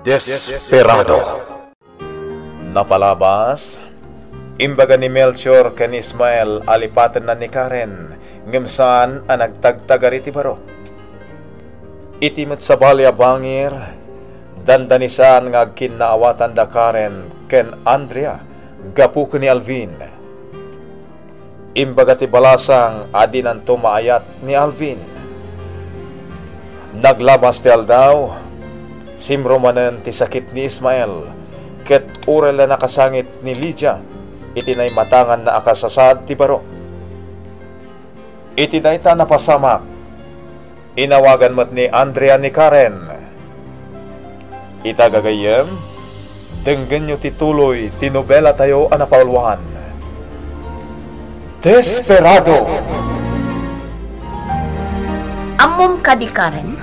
Desperado. Napalabas, imbaga ni Melchor ken Ismael alipatan na ni Karen, ngemsaan ang nagtagtagar iti baro. Itimet sa balya bangir, dandanisan nga kinaawatan da Karen ken Andrea, gapu ni Alvin. Imbaga ti balasang adin ang tumaayat ni Alvin. Naglabas ti Aldaw, simrumanen ti sakit ni Ismael, ket urel na nakasangit ni Lydia, itinay matangan na akasasad ti baro. Itinay ta napasamak, inawagan mat ni Andrea ni Karen. Itagagayem, denggen nyo tituloy, tinobela tayo anapaulwahan. Desperado! Amom ka di Karen,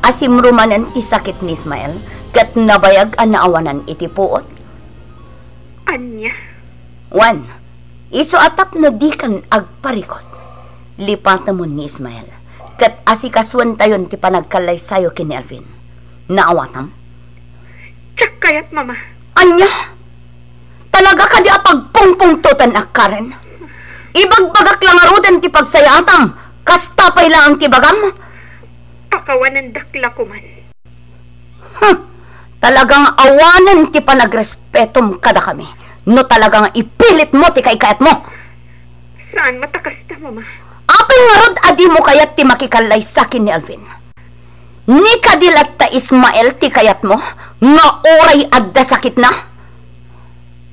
asimrumanan ti sakit ni Ismael, kat nabayag ang naawanan iti puot. Anya? Wan, iso atap na di kan agparikot. Lipat mo ni Ismael, kat asikaswan tayon ti panagkalay sayo kini Alvin. Naawatam? Tsak kayat, mama. Anya? Talaga ka di apagpungpungtutan ak Karen? Ibagbagak lang arudan ti pagsayatam, kastapay lang ang tibagam? Pakawanan dakla ko man. Talagang awanan ti panagrespetom kada kami. No talagang ipilit mo ti kaikayat mo. Saan matakas ta, mama? Apay nga rod adi mo kayat ti makikalay sakin ni Alvin. Ni kadilat ta Ismael ti kayat mo, nga oray adda sakit na.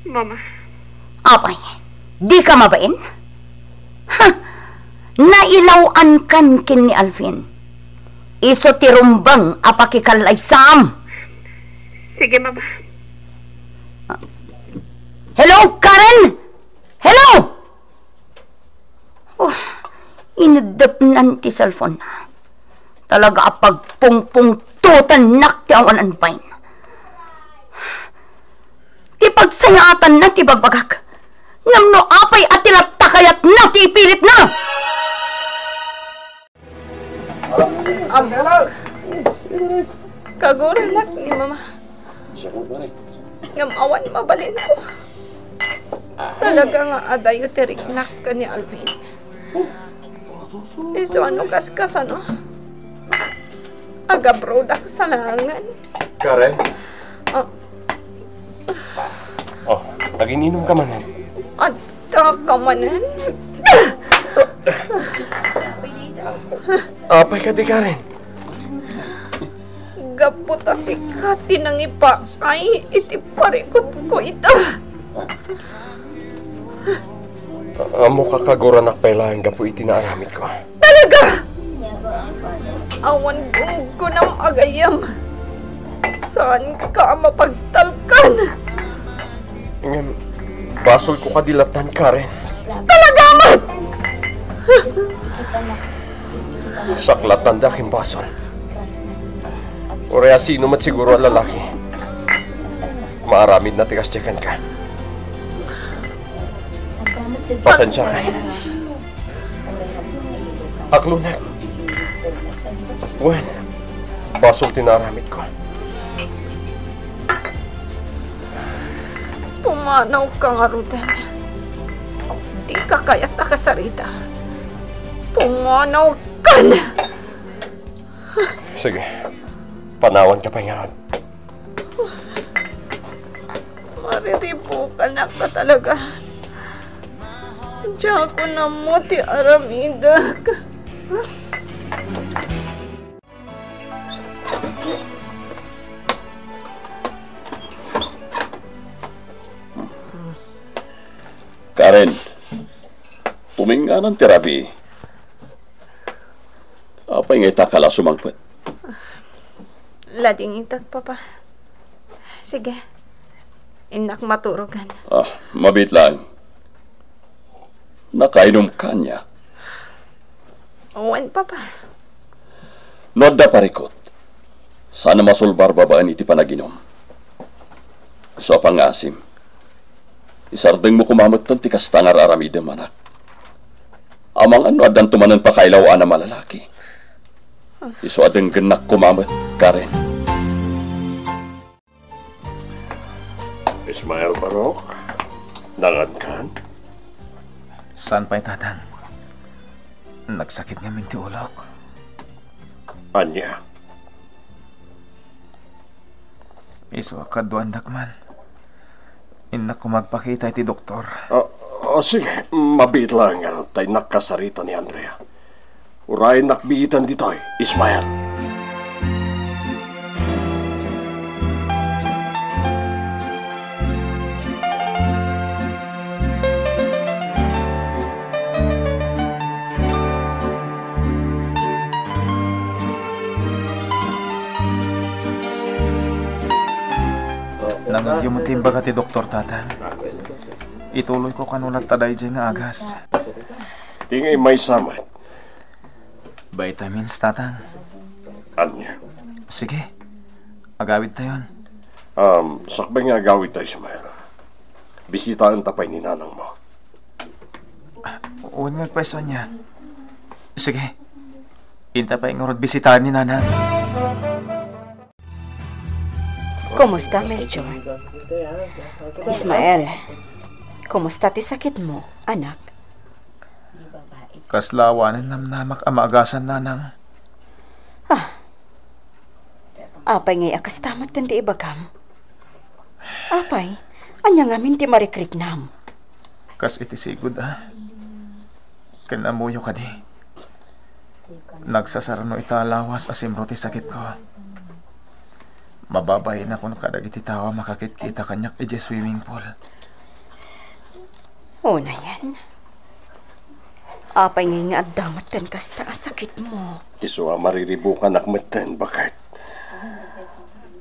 Mama. Apay, di ka mabain? Nailawan kan kin ni Alvin. Iso ti rumbang apakikalay sam. Sige, mama. Hello, Karen? Hello? Inadap nan ti cellphone na. Talaga apagpungpungtutan nak ti awanan pain. Ti pagsayatan na ti bagbagak. Ngam no apay at tilat takayat na ti ipilit na. Amok. Kaguralak ni mama. Ngam awan mabalin ko. Talaga nga adayo tiriknak ka ni Alvin. Iso ano kaskas ano? Aga brodak sa langan. Karen? Oh, nag-ininom ka manan. At kamanan. Apay ka di Karen? Gaputa si Kati nang ipa ay itiparikot ko ito. Amo kakaguran akpailahan gapu itinaaramit ko. Talaga! Awan ko ng agayam. Saan ka mapagtalkan? Ngem, basol ko kadilatan Karen. Talaga mat! Saklatan daking basol. Orea sino mat siguro ang lalaki. Maaramid na tigas tsekan ka. Pasensya ka. Aklunak. Wen, basol tinaramid ko. Pumanaw ka nga, Ruden. Di ka kaya't nakasarita. Pumanaw ka na! Sige, panawan ka pa nga. Mariripo ka na ka talaga. Diyan ko na mo ti aramida ka. Karen, tuminga ng terapi. Apay nga itakala sumangpet? Lading itag, Papa. Sige. Inak maturugan. Mabit lang. Nakainom ka niya. Owen, Papa. Noda parikot. Sana masulbar babaan iti panaginom. Sa pangasim. Isardeng mo kumamot ton ti kastangar aramidem anak. Amang ano adan tumanan pa kailawaan na malalaki. Iso adeng genak kumamot, Karen. Ismael Barok, nangankan? Saan pa'y tatang? Nagsakit nga minti ulok. Anya? Iso kaduandak man. Inak ko magpakita iti doktor. Sige, mabit lang nga tayo nakasarita ni Andrea. Uray nakbiitan dito'y, Ismael. Nangagyumutimba ka ti doktor, tatang. Ituloy ko kanulat taday dyan nga agas. Tingay may samat. Vitamins, tatang. Anya? Sige, agawid tayon. Sakbay nga agawid tayo, Ismael. Bisitaan tapay ni nanang mo. Uwan magpwesto niya. Sige, inta pa ingurod bisitaan ni nanang. Kumusta, Melchor? Ismael, kumusta ti sakit mo, anak? Kaslawanan namnamak amaagasan nanang. Apay ngay akas tamat kan ti ibagam. Apay, anya ngamin ti marikriknam. Kas iti sigud Kanamuyo ka di. Nagsasarano italawas asimro ti sakit ko. Mababayin ako no kadag iti tawa makakit-kita kanyak ije swimming pool. Na yan. Apay ngay nga adamat ten kasta sakit mo. Iso mariribukan akmeten, bakit?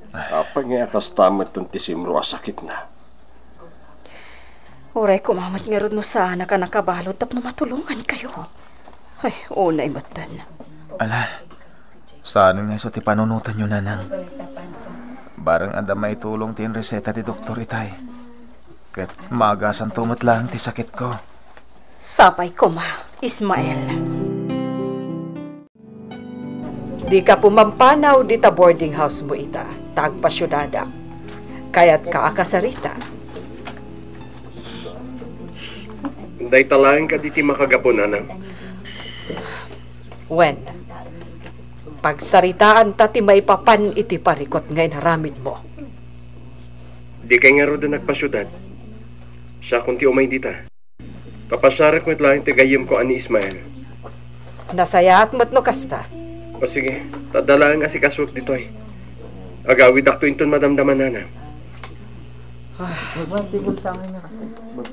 Apay nga akastamat ten tisimro asakit na. Uray, kumamat nga rin mo sana ka nakabalot tapno matulungan kayo. Ay, unay matan. Ala, saan nga iso ti panunutan nyo, nanang? Barang anda may tulong tin reseta ti doktor itay. Kat maagasan tumot lang ti sakit ko. Sapay ko Ismael. Di ka pumampanaw di ta boarding house mo ita. Tagpasyudada. Kaya't ka akasarita. Day talaan ka diti makagapon, nanang. When? Pagsaritaan ta ti maipapan iti parikot ngay naramid mo. Di kay nga ro na nagpasyudad. Sa kunti umay dita. Kapasarak mo't lang ti gayem ko ani Ismael. Nasayaat mo't no kasta. O sige, tadalaan nga si kaswag dito'y. Agawid akto inton madamdaman, nanang.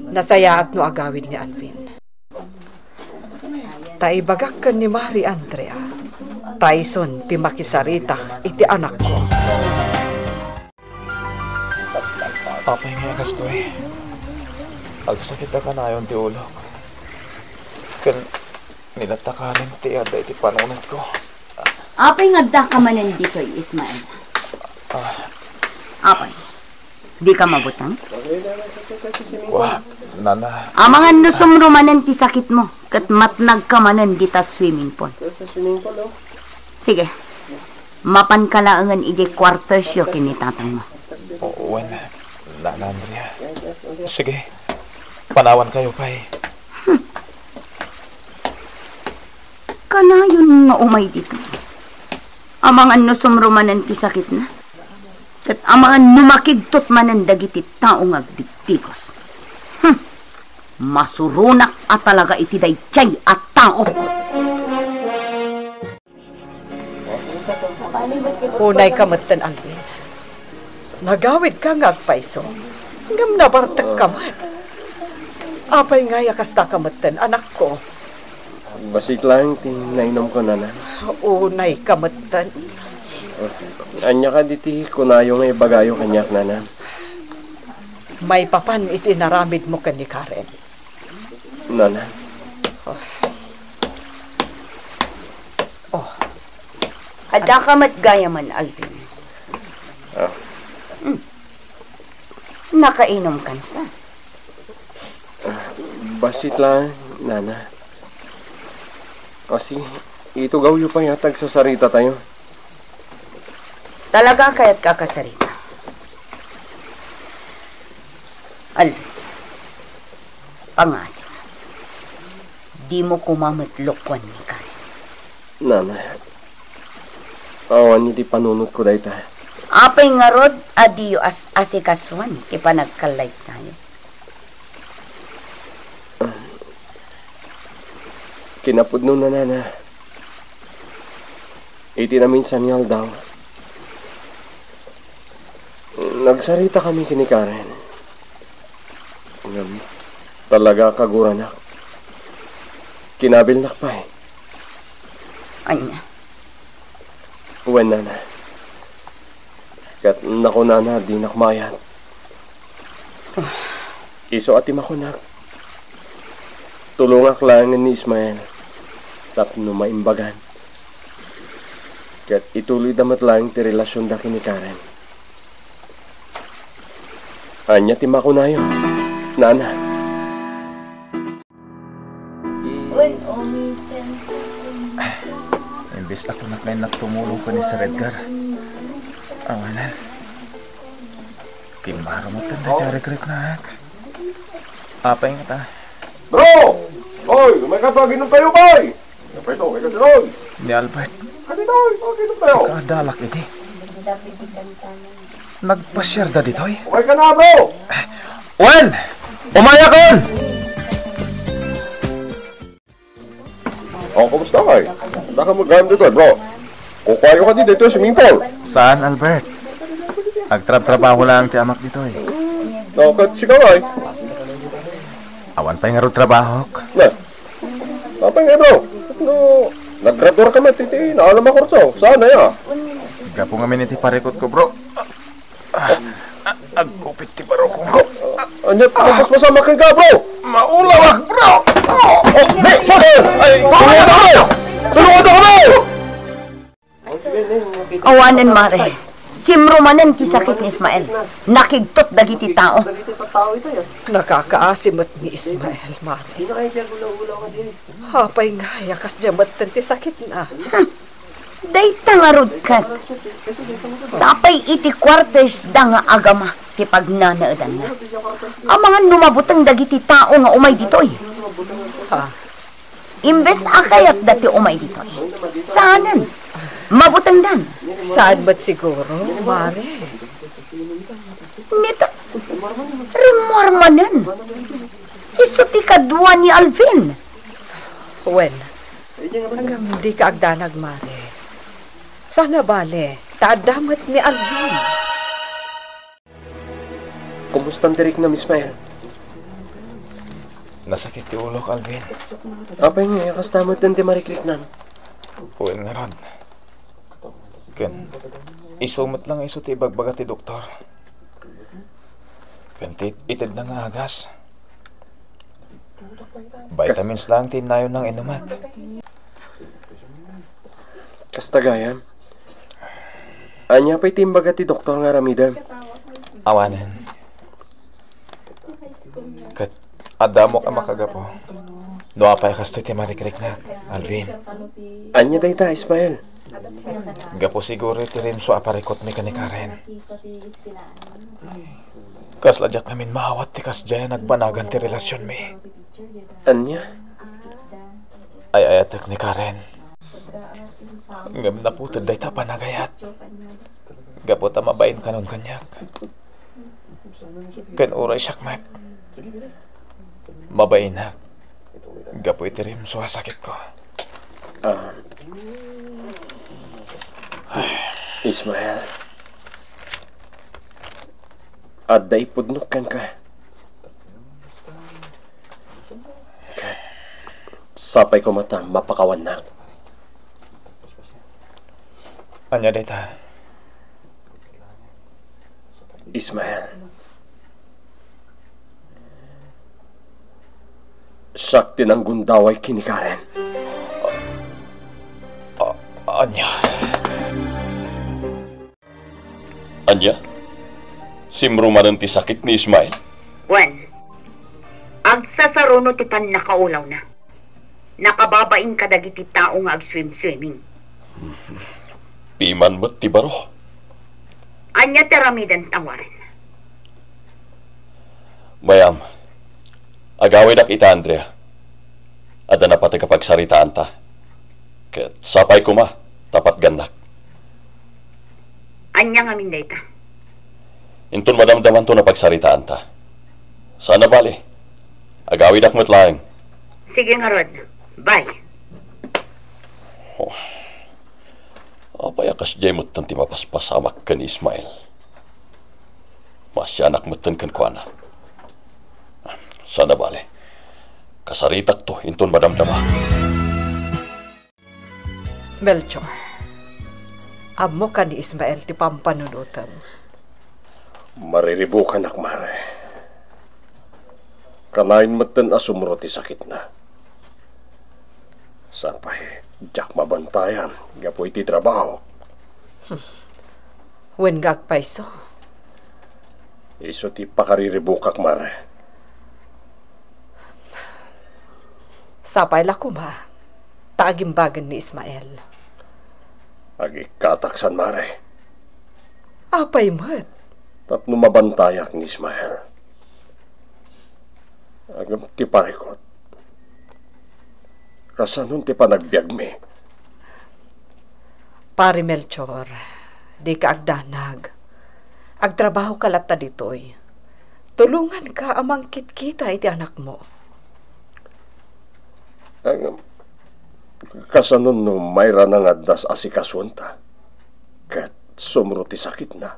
Nasayaat no agawid ni Alvin. Taibagak ka ni Mari Andrea. Tyson ti makisarita iti anak ko. Apay nga kastoy. Agsakit ka na ayon ti ulok. Kan nilatakarin ti ada iti panunod ko. Apay nga da ka manan dito, Ismael. Apay, di ka mabutang? Wah, nana. Amangan no sumrumanan ti sakit mo. Kat matnag ka manan di ta swimming pool. Sige, mapan kalaangan ije quarters yo kinitatang mo. Uwan, nana Andrea. Sige, panawan kayo pay. Kanayon nga umay dito. Amangan no sumrumanan ti sakit na. Kat amangan numakigtot manan dagiti taong agdiktikos. Masurunak at talaga iti dayjay at tao. Unay kamatan, Alvin. Nagawid ka ngagpaiso. Ngam nabartak kamat. Apay nga yakasta kamatan, anak ko. Basit lang, tinainom ko, nanang. Unay kamatan. Anya ka diti, kunayo nga ibagayo kanyak, nanang. May papan iti naramid mo ka ni Karen. Nanang. Ada ka matgaya man, Alvin. Nakainom kansa. Basit lang, nana. Kasi, ito gawyo pa yatag sa sarita tayo. Talaga kaya't kakasarita. Alvin, pangasim. Di mo kumamatlokwan ni Karen. Nanay, awan niyo di panunod ko dahil tayo. Apay nga rod, adiyo asikaswan, ti panagkalay sa'yo. Kinapudno na nana. Iti na minsan niyal daw. Nagsarita kami kini Karen. Talaga kaguranak. Kinabilnak pa eh. Anya? Uwan nana. Kat nako nana, di nakmayat. Iso atim ako nak. Tulungak lang ni Ismael. Tapno maimbagan. Kat ituloy damat lang ti relasyon da kini Karen. Anya timako na yun. Nana. Imbis ako na kayo nagtumulong ko ni Sir Edgar. Awanan. Kinmaro mo ito na karikrik na. Apay nga ta. Bro! Hoy, may katawagin ng tayo, boy! Napay ito, may kasunod! Ni Albert. Ano ito? Tawagin ng tayo! Kadalak iti. Nagpasyar da dito eh. Okay ka na, bro! Wen! Umaya kon! Oh, kumusta ka eh? Handa ka mag-game dito, bro. Kukwayo ka dito sa swimming pool. Saan, Albert? Agtrab-trabaho lang ti amak dito eh. Nakat siya ka eh. Awan pa yung nga trabaho. Na, napay nga, bro. No, nag-graduar ka matiti. Naalam ako rito. Sana ya. Gapo nga miniti parikot ko, bro. Agkupit ti baro ko, bro. Anya, tapos masama kang ka, bro. Maulawak, bro! Hey, sasal! Ay, tulungan ako, bro! Tulungan ako, bro! Awanan, Mare. Simrumanan ti sakit ni Ismael. Nakigtot dagiti tao. Nakakaasimot ni Ismael, Mare. Hapay nga, yakas jamat ti sakit na. Dayta nga rod kat. Sapay iti quarters da nga agama ti pagnanaadan na. Ang mga numabutang dagiti tao nga umay ditoy. Ha? Imbes akayat dati umay ditoy. Saanan? Mabutang dan. Saan ba't siguro, Mare? Nito, remormanan. Iso ti kadwa ni Alvin. Wen, hanggang di ka agdanag, Mare. Sana bale, tadamat ni Alvin. Kumusta ang tirik na, Ismael? Nasakit ti ulo, Alvin. Apay nga, yakas tamat ng ti mariklik nan. Uwin nga ron. Ken, isumot lang iso ti ibagbaga ti doktor. Ken, itid na nga agas. Vitamins lang tinayo ng inumat. Kastagayan. Anya pa'y timbaga ti doktor nga ramidan. Awanan. Kat, adamok ang makagapo. Doa pa'y kastoy ti marikrik na, Alvin. Anya day ta, Ismael? Gapo siguro ti rin so aparikot mi ka ni Karen. Kas ladyak namin maawat ti kas dyan nagbanagan ti relasyon mi. Anya? Ay ayatek ni Karen. Ngam naputod day ta panagayat. Gapo ta mabain kanon kanyak. Ken uray syakmak. Mabainak. Gapo iti rin so sakit ko. Ismael. Adda ipudnukan ka. Kat, sapay ko mata mapakawan na. Anya data? Ismael. Sakti ng gundaway kini Karen. Anya? Anya? Simrumanan ti sakit ni Ismael? Wen, agsasaruno ti pan nakaulaw na. Nakababain ka dagiti tao nga ag-swim-swimming. Piman mo't ti baro. Anya teramidan tawarin. Bayam, agawin ak ita, Andrea. Ada na pati kapagsaritaan ta. Ket sapay ko ma, tapat ganak. Anya nga minday ta. Intun madamdaman to na pagsaritaan ta. Sana bali. Agawin ak matlaeng. Sige nga, Rod. Bye. Oh. Apayakas jay mutan ti mapaspasamak kan Ismael. Masyanak mutan kan kuana. Sana bali. Kasaritak to, intun madamdama. Melchor, amo ka ni Ismael ti pampanunutan. Mariribukan ak mare. Kanain matan asumro ti sakit na. Sapay, jak mabantayan, gapoy ti trabaho. Wen gagpaiso. Iso ti pakariribukak mare. Sapay la kuma, taagimbagan ni Ismael. Agi kataksan mare. Apay mat. Tapno mabantayak ni Ismael. Agam ti parikot. Kasanun ti panagbiag mi. Pari Melchor, di ka agdanag. Agtrabaho ka latta ditoy. Tulungan ka amang kitkita iti anak mo. Agam kasanun no mayra nang addas asikaswanta. Kat sumro ti sakit na.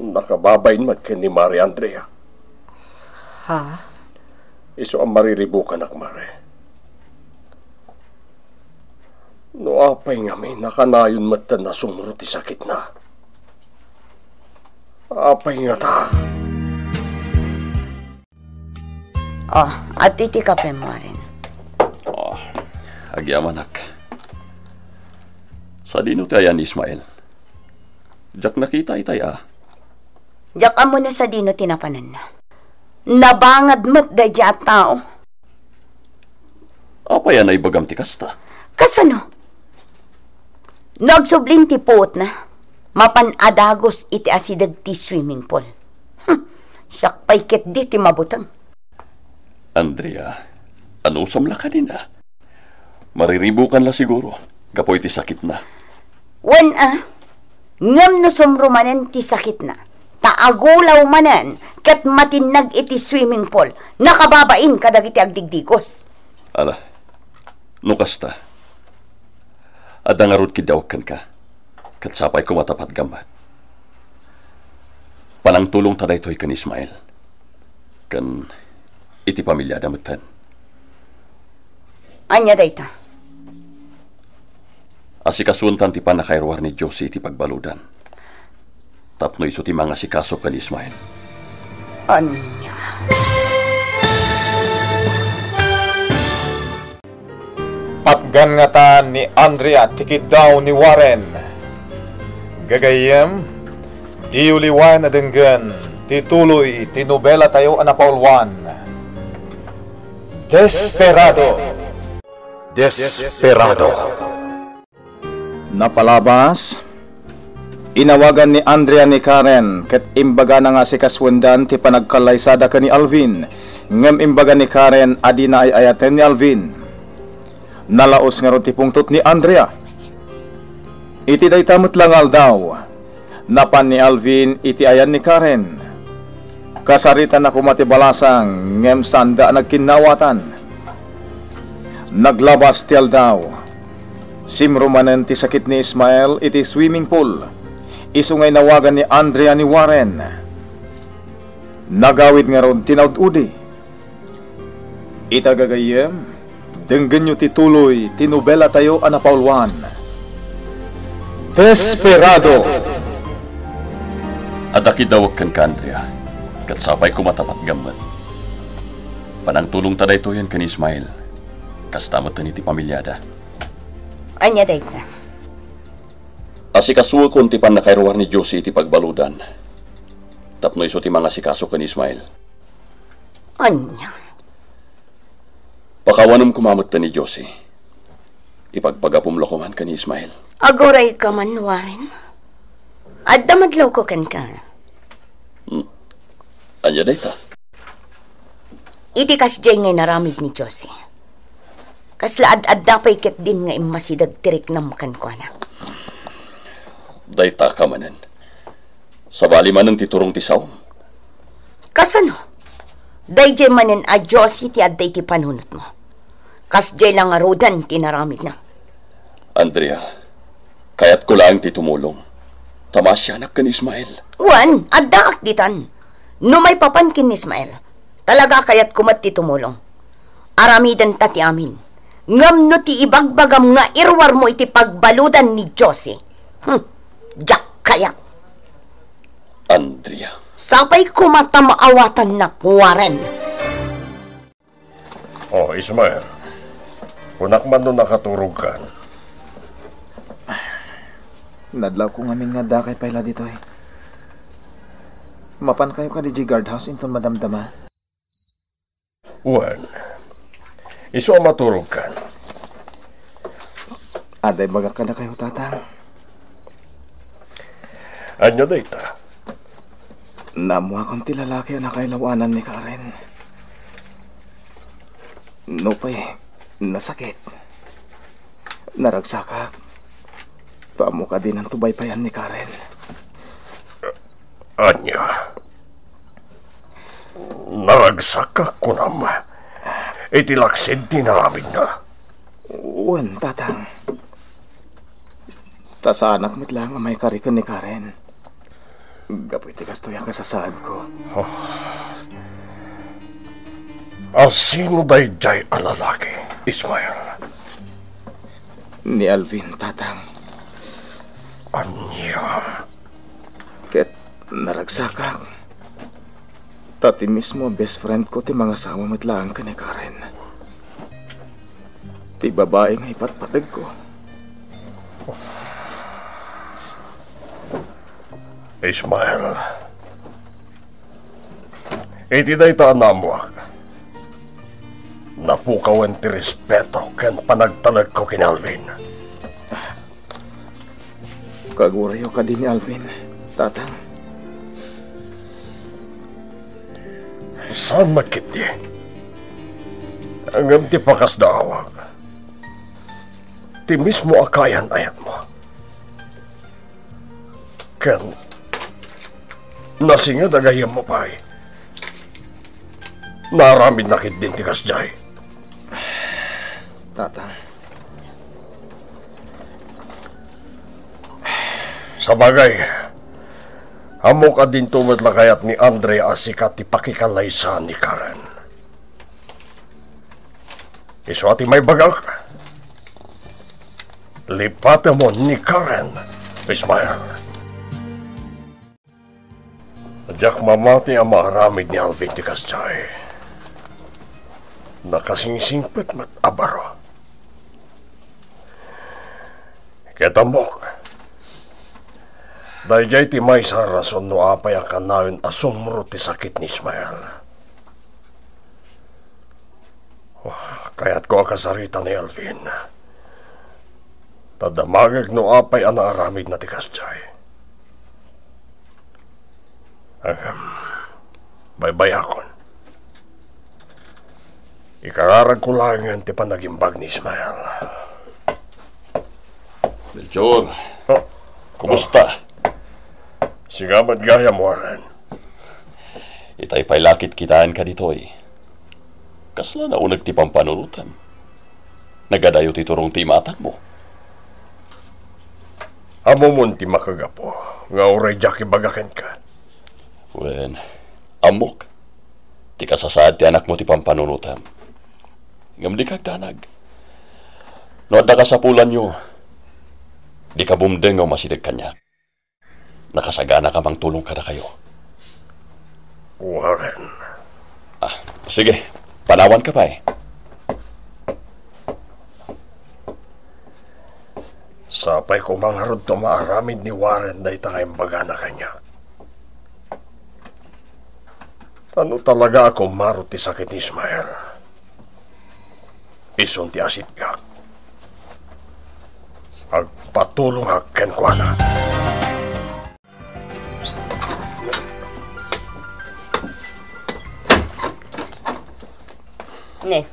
Nakababain mat ken ni Mari Andrea. Ha? Iso ang mariribukan ak mare. No apay nga may nakanayon matan na sumro ti sakit na. Apay nga ta. Oh, at iti kape mo rin. Oh, agyamanak. Sa dino tayo ni Ismael. Jak nakita itay Diyak amo na sa dino tinapanan na. Nabangad mat da dya tao. Apa yan ay bagam ti kasta? Kasano? Nagsubling ti puot na. Mapanadagos iti asidag ti swimming pool. Sakpay ket di ti mabutang. Andrea, ano samla ka din Mariribukan la siguro. Gapoy ti sakit na. Wan ngam no sumrumanen ti sakit na. Taagulaw manan, kat matinag iti swimming pool, nakababain kadag iti agdigdigos. Ala, nukasta. Adangarod kidawkan ka, kat sapay ko matapat gamat. Panang tulong taday to'y kan Ismael. Kan iti pamilya damatan. Anya dayta? Asikasuntan ti panakairwar ni Josie iti pagbaludan. Tapno iso ti mga sikaso kan Ismael. Anya. Patgan nga ta ni Andrea tikid daw ni Warren. Gagayem, di uliwan na denggan, tituloy, tinobela tayo anapaulwan. Desperado. Desperado. Napalabas, inawagan ni Andrea ni Karen ket imbaga na nga si kaswendan ti panagkalaysada ka ni Alvin. Ngem imbaga ni Karen adi na ay ayaten ni Alvin. Nalaos nga ron ti pungtot ni Andrea. Iti day tamot langal daw. Napan ni Alvin iti ayan ni Karen. Kasarita na kumatibalasang ngem sanda nagkinawatan. Naglabas tiyal daw. Simrumanen ti sakit ni Ismael iti swimming pool. Isungay nawagan ni Andrea ni Warren. Nagawid nga ron tinaud-udi. Itagagayem, denggan nyo tituloy, tinobela tayo anapaulwan. Desperado. Adaki dawag kan ka, Andrea. Kat sapay ko matapat gamat. Panang tulong taday to yan kan Ismael. Kastamot iti pamilyada. Anya dayta? Asikasuwa ko ti pan nakairwar ni Josie iti pagbaludan. Tapno iso ti mga sikaso kan Ismael. Anya? Pakawanam kumamot ta ni Josie. Ipagpagapumlo ko man kan Ismael. Agoray ka man, Warren. Adda madlaw ko kan ka. Anya dayta. Iti kasjay ngay naramid ni Josie. Kaslaad-ad dapay ket din nga imasidag tirik na makan ko na. Dayta ka manen. Sa bali man ng titurong tisaw. Kasano? Dayjay manen a Josie ti adday ti panunot mo. Kasjay lang arudan ti naramid na. Andrea, kayat ko lang ti tumulong. Tamasyanak ka ni Ismael. Wan, adda akditan. No may papankin ni Ismael. Talaga kayat kumat ti tumulong. Aramidan ta ti amin. Ngam no ti ibagbagam nga irwar mo iti pagbaludan ni Josie. Jak kayat. Andrea. Sapay kumata maawatan na kuwaren. Oh, Ismael. Kunak man nun nakaturog ka. Nadlaw ko nga nga dakay pala dito eh. Mapan kayo ka di guardhouse into madamdama. Wan. Iso ang maturog ka. Aday baga ka na kayo tatang. Anyo dayta. Namuha kong tilalaki na kailawanan ni Karen. Nupay, nasakit. Naragsakak. Paamo ka din ang tubaypayan ni Karen. Anya. Naragsak ko naman. Itilaksid di naramid na. Uwan, tatang. Ta anak mo't lang ang may karikan ni Karen. Gapoy tigas to yung kasasaan ko. Sino dayjay ang lalaki, Ismael? Ni Alvin, tatang. Anya. Ket naragsakak. Tati mismo best friend ko ti mga sama mo't lang ka ni Karen. Ti babae nga ipatpatag ko. Ismael, iti dayta anamuak. Napukawan ti respeto ken panagtalag ko kin Alvin. Kagurayo ka din ni Alvin, tatang. Saan makiti? Ang ti pakas daawag. Ti mismo akayan ayat mo. Ken nasinga dagayam mo pa eh. Naramid nakit din tikas jay. Tatang. Sa bagay, amo ka din tumadlakayat ni Andrea asikat ti pakikalaysa ni Karen. Iso ati may bagak. Lipatan mo ni Karen, Ismael. Adyak mamati ang maaramid ni Alvin tikas jay. Nakasingsingpet mat abaro. Ketamok. Dayjay ti may sa rason no apay ang kanawin asumro ti sakit ni Ismael. Kaya't ko akasarita ni Alvin. Tadamagag no apay ang naaramid na tikas jay. Baybayakon. Ikararag ko lang yan ti panagimbag ni Ismael. Melchor, kumusta? Sigamat gaya mo, Warren. Itay pa'y lakit kitaan ka dito eh. Kasla na unag ti pampanunutan. Nagadayo ti turong ti matag mo. Amo mo ti makagapo. Nga uray jaki bagakan ka. Wen, amok. Ti kasasaad ti anak mo ti pampanunutan. Ngam di kagdanag. No adda ka sa pulan nyo. Di ka bumdeng o masidag kanya. Nakasagana ka mang tulong ka na kayo. Warren. Sige. Panawan ka pa eh. Sapay ko mangharod to maaramid ni Warren dahi tangayang baga na kanya. Ano talaga ako marot ti sakit ni Ismael? Ison ti asit gak. Agpatulong hakken ko na. Ne,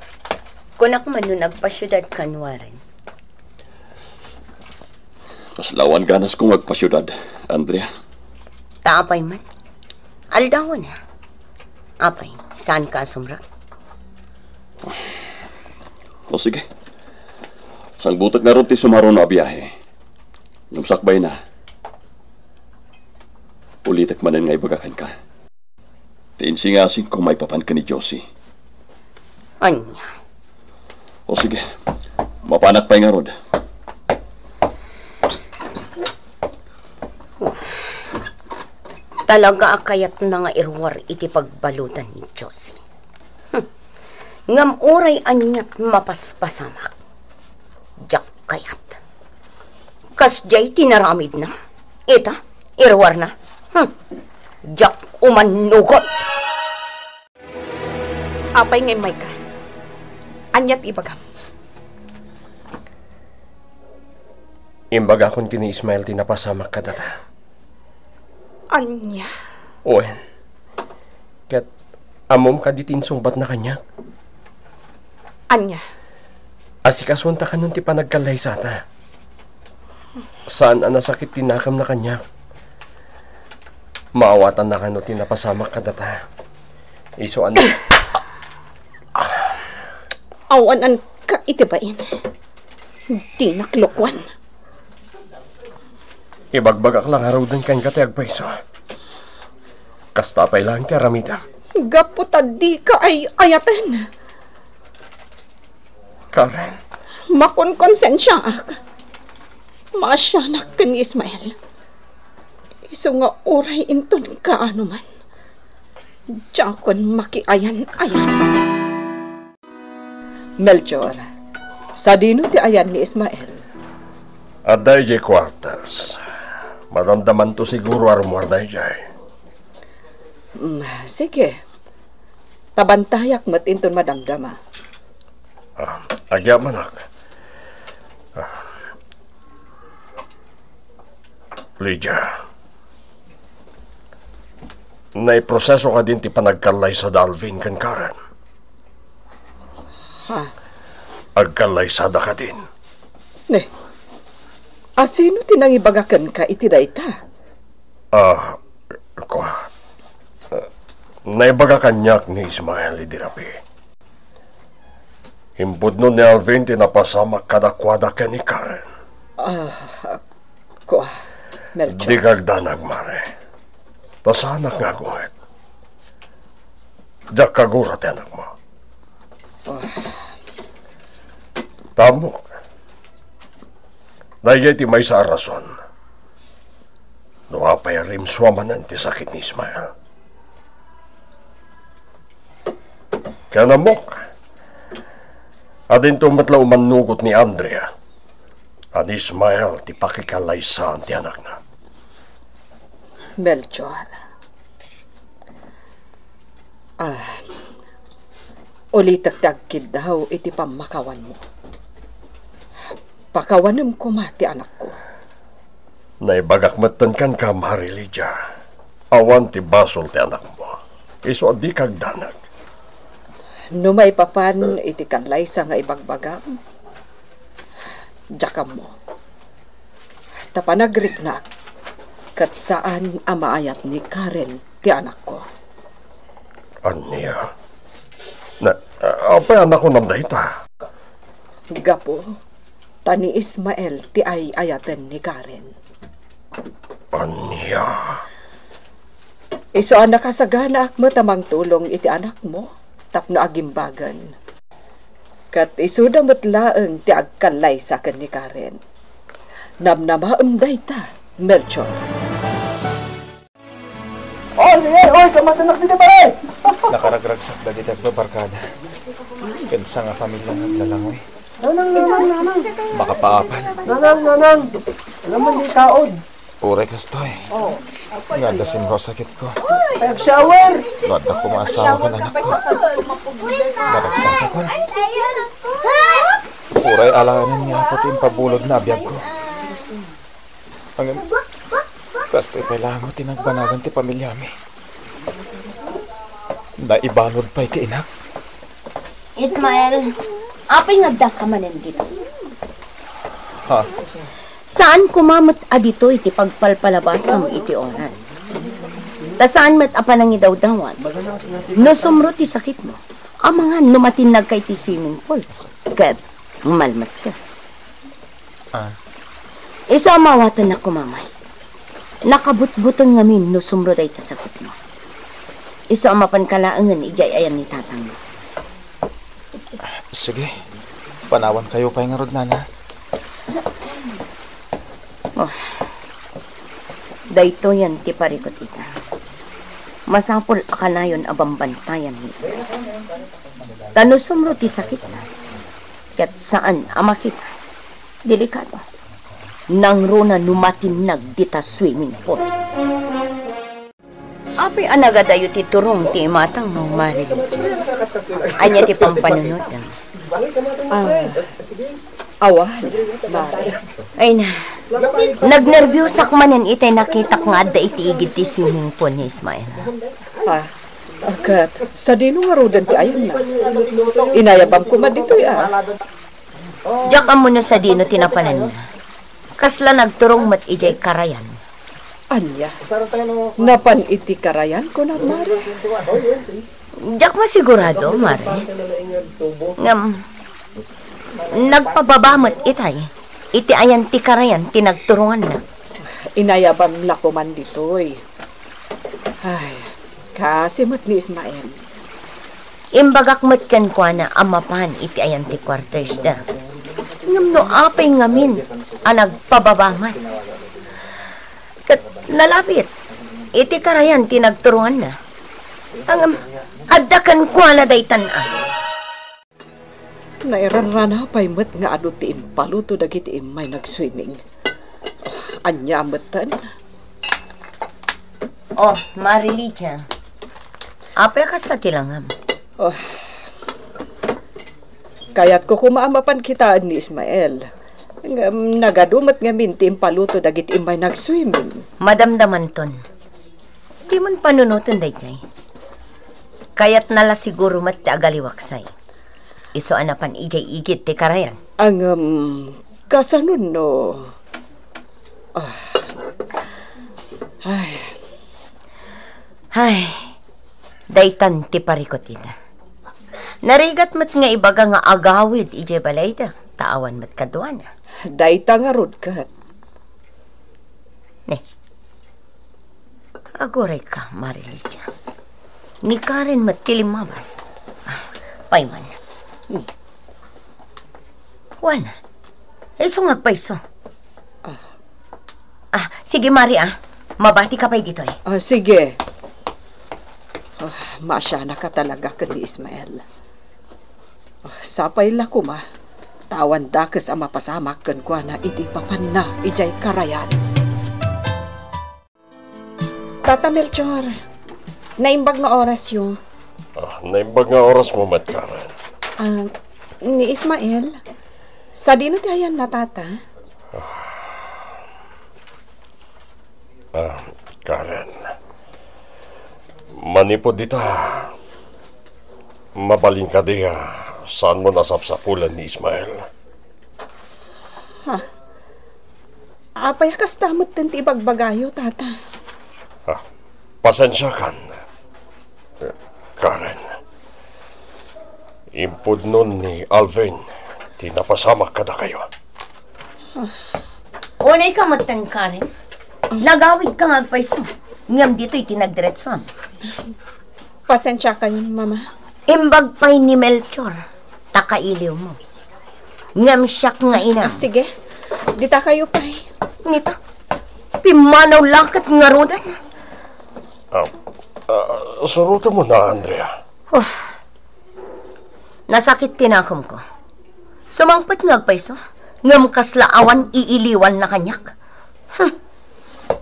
kunak man nun nagpasyudad kanwarin. Kaslawan ganas kong magpasyudad, Andrea. Taapay man. Aldawon ha. Apay, saan ka sumrak? O sige. Sang butak nga ron ti sumaro na biyahe. Numsakbay na. Ulitak manan nga ibagakan ka. Tiinsingasing kung may papan ka ni Josie. Anya. O sige. Mapanak pa nga ron. Talaga akayat na nga irwar iti pagbalutan ni Josie. Ngam oray anyat mapaspasamak. Jak kayat. Kas jay tinaramid na. Ita, irwar na. Jak umanugot. Apay ngay may ka. Anyat ibagam. Imbaga kung ni Ismael tinapasamak ka data. Anya. Owen. Kat amom ka di tinsungbat na kanya. Anya. Asikaswanta ka nun ti panagkalay sata. Saan ang nasakit tinakam na kanya? Maawatan na ka no tinapasamak ka data. Iso ano? Awanan ka itibain. Di naklukwan. Ibagbagak lang araw din kang katayag paiso. Kastapay lang ti aramida. Gaputa di ka ay ayaten. Karen. Makon konsensya ak. Maasyanak ka ni Ismael. Iso nga oray inton ka ano man. Diyan kon makiayan-ayan. Melchor, sa dino ti ayan ni Ismael? Aday jay quarters. Maramdaman to siguro armuarday jay. Sige. Tabantayak matinton madamdama. Agya manak. Lydia. Naiproseso ka din ti panagkalay sa Dalvin kan Karen. Ha? Agkalay sada ka din. Ne. Sino tinangibagakan ka iti dayta? Naibagakan niyak ni Ismael idirapi. Himpod nun ni Alvin tinapasamak kadakwada ka ni Karen. Melchor. Di kagdanag, mare. Tasanak nga guhit. Diyak kagurat anak mo. Tamok. Dahil ti may sa rason. Nuapay rim suamanan ti sakit ni Ismael. Kaya namok. Adin tumatla umanugot ni Andrea. An Ismael ti pakikalaysaan ti anak na. Melchor. Ulitak tagkid daw iti pamakawan mo. Pakawanem ko mati anak ko. Naibagakmatan kan ka, Marilija. Awan ti basol ti anak mo. Iso di kagdanag. No may papan iti kanlay sa nga ibagbagam. Jakam mo. Tapanagrig-nak kat saan amaayat ni Karen ti anak ko. Anya? Apay anak ko namday ta? Gapo, tani Ismael ti ay ayaten ni Karen. Anya? Iso anak kasagana akmo tamang tulong iti anak mo, tapno agimbagan. Kat iso damot laeng ti agkalay sa ken ni Karen. Namnamaon dayta, Melchor. Sige, kamatanak dito pare! Nakaragragsak na dito at babarkada. Kensa nga pamilya naglalangoy. Nanang! Makapaapal. Nanang! Alam mo, di kaod. Uray kastoy. Nga dasin ko sakit ko. Shower! Gada ko maasawa ka anak ko. Naragsak ako na. Uray alanganin niya pati yung pabulod na abiyag ko. Ang kastoy kailangan mo tinagbanagan ti pamilya mi. Naibalod pa'y kainak. Ismael, apay nga ka manin dito. Ha? Saan kumamot dito iti pagpalpalabasa mo iti oras? Ta saan met apanang idawdawan? No sumro ti sakit mo. Amangan numatinag kay ti swimming pool. Kat, malmas ka. Isa mawatan na kumamay. Nakabut-buton ngamin no sumro day ta sakit mo. Isa mapankalaangan ijay ayan ni tatang mo. Sige, panawan kayo pa yung rod, nana. Dayto yan ti parikot ita. Masapol akanayon abambantayan mismo. Tano sumro ti sakit na. Kat saan amakita. Delikado. Nang rona numatinag dita swimming pool. Api anagadayo ti turong ti matang mong marilig. Anya ti pampanunod. Awan, Mari. Ay na. Nagnervyusak manin itay nakita ko nga da iti igid ti swimming pool ni Ismael. Agad, sa dino nga rodan ti ayon na. Inayabang ko man dito ya. Diyak mo no sa dino tinapanan na. Kasla nagturong mat ijay karayan. Anya, napan iti karayan ko na, Mari. Diyak masigurado, Mari. Nagpababamat itay. Iti ayan ti karayan, tinagturungan na. Inayabang lako man dito eh. Ay, kasi mat ni Ismael. Imbagak mat ken kwa na amapan iti ayan ti quarters da. Ngam no apay ngamin, nagpababamat. Kat nalapit, iti karayan tinagturungan na. Ang addakan kwa na daytan Nairanrana pa'y mat nga ado ti impaluto dagiti imay nag-swimming. Anya amatan. Oh, Marilicha. Apay kasta tilangam. Kaya't ko kumaamapan kitaan ni Ismael. Nagadumat nga minti impaluto dagiti imay nag-swimming. Madamdaman ton. Di man panunutan dayjay. Kaya't nala siguro mat ti agaliwaksay. Iso anapan ijay igit ti karayan. Ang kasanun no. Ay, daytan ti parikot ita. Narigat mat nga ibaga nga agawid ijay balay da. Taawan mat kaduana. Dayta nga rod kat. Ne. Agoray ka, Marilicha. Ni Karen mat tilimabas. Payman. Wana. Iso ngagpaiso. Sige, Mari, mabati ka pa'y dito eh. Sige. Masya na ka talaga ka ni Ismael. Sapay la ko ma. Tawan dakes ang mapasamak kan kwa na iti papan na ijay karayan. Tata Melchor, naimbag nga oras yung... Naimbag nga oras mo, Mat Karen. Ni Ismael, sa dino ti ayan na tata? Karen, manipod dita. Mabaling ka diya saan mo nasapsapulan ni Ismael. Apay kastamot ten ti ibagbagayo, tata. Pasensya kan, Karen. Impod nun ni Alvin, tinapasamak kada kayo. Unay ka matan, Karen. Nagawid ka ngagpaiso. Ngam dito itinagdiretson. Pasensya ka yun, Mama. Imbag pa'y ni Melchor. Takailiw mo. Ngam siyak nga ina. Sige, dita kayo pa'y. Nito, pimanaw lakat nga rodan. Suruto mo na, Andrea. Nasakit tinakom ko. Sumangpat ngagpaiso. Ngam kaslaawan iiliwan na kanyak.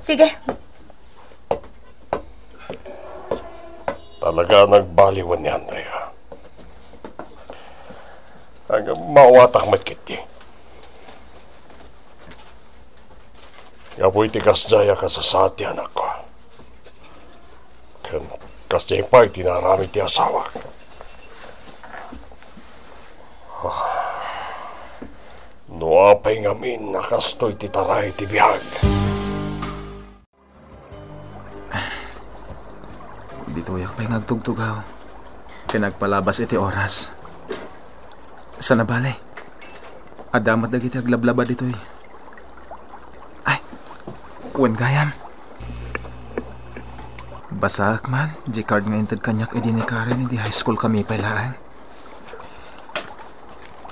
Sige. Talaga nagbaliwan ni Andrea. Ang mawatak matkiti. Yapoy tikas jaya ka sa sati, anak ko. Kas jay pa'y tinarami ti asawak. No apay ngamin nakastoy ti taray ti biyag. Dito yak pa'y ngagtugtugaw. Pinagpalabas iti oras. Sa nabali. Adamat dagiti aglablaba dito'y. Ay, wen gayam. Basak man, di card nga intad kanyak edi ni Karen, hindi high school kami pailaan.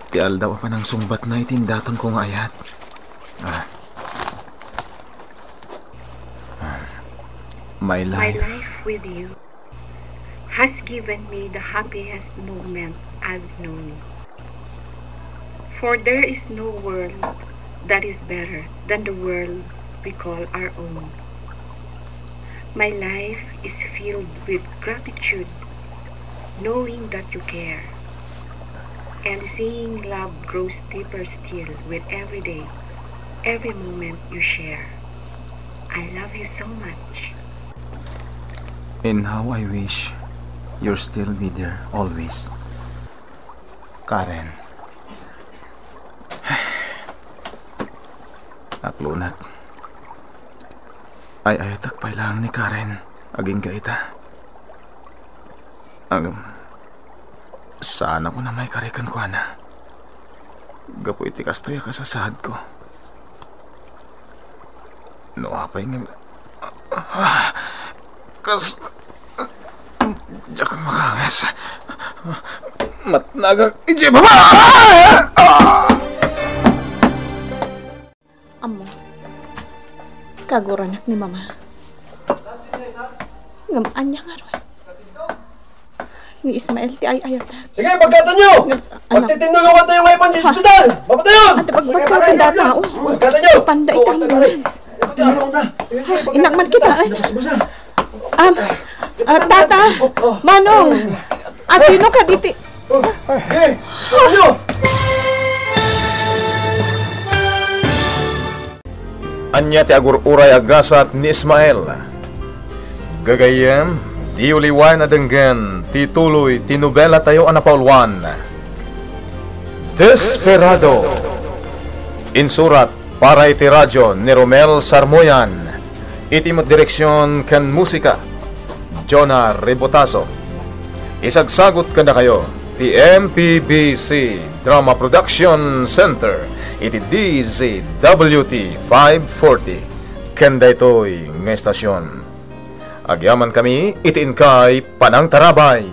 Ti aldaw pa ng sungbat na itindaton ko nga ayat. My life with you has given me the happiest moment I've known. For there is no world that is better than the world we call our own. My life is filled with gratitude, knowing that you care, and seeing love grows deeper still with every day, every moment you share. I love you so much. And how I wish you'll still be there always. Karen. Aklunat. Ay ayatak pa lang ni Karen. Aging gaita. Sana ko na may karikan ko na. Gapo iti kastoy kasasahad ko. No apay nga. Diyak makangas. Matnagag ije baba! Amo, kaguranak ni Mama. Ngamaan niya nga ron. Ni Ismael ti ay ayata. Sige, pagkatan nyo! Magtitinulungan tayo ngayon pa sa hospital! Baba tayo! Ate, pagbagkatan da tao. Pagkatan nyo! Panday ka ambulance. Inakman kita. Tata, Manong, asino ka diti? Sige, pagkatan nyo! Anya ti agur-uray agasat ni Ismael. Gagayem, di uliwan na denggan, tituloy, tinubela tayo anapaulwan. Desperado. Insurat para iti radyo ni Romel Sarmoyan. Itimot direksyon kan musika, Jonah Rebotaso. Isagsagot ka na kayo, ti MPBC Drama Production Center, iti DZWT 540. Kanda ito'y ng estasyon. Agyaman kami, itiin kay Panang Tarabay.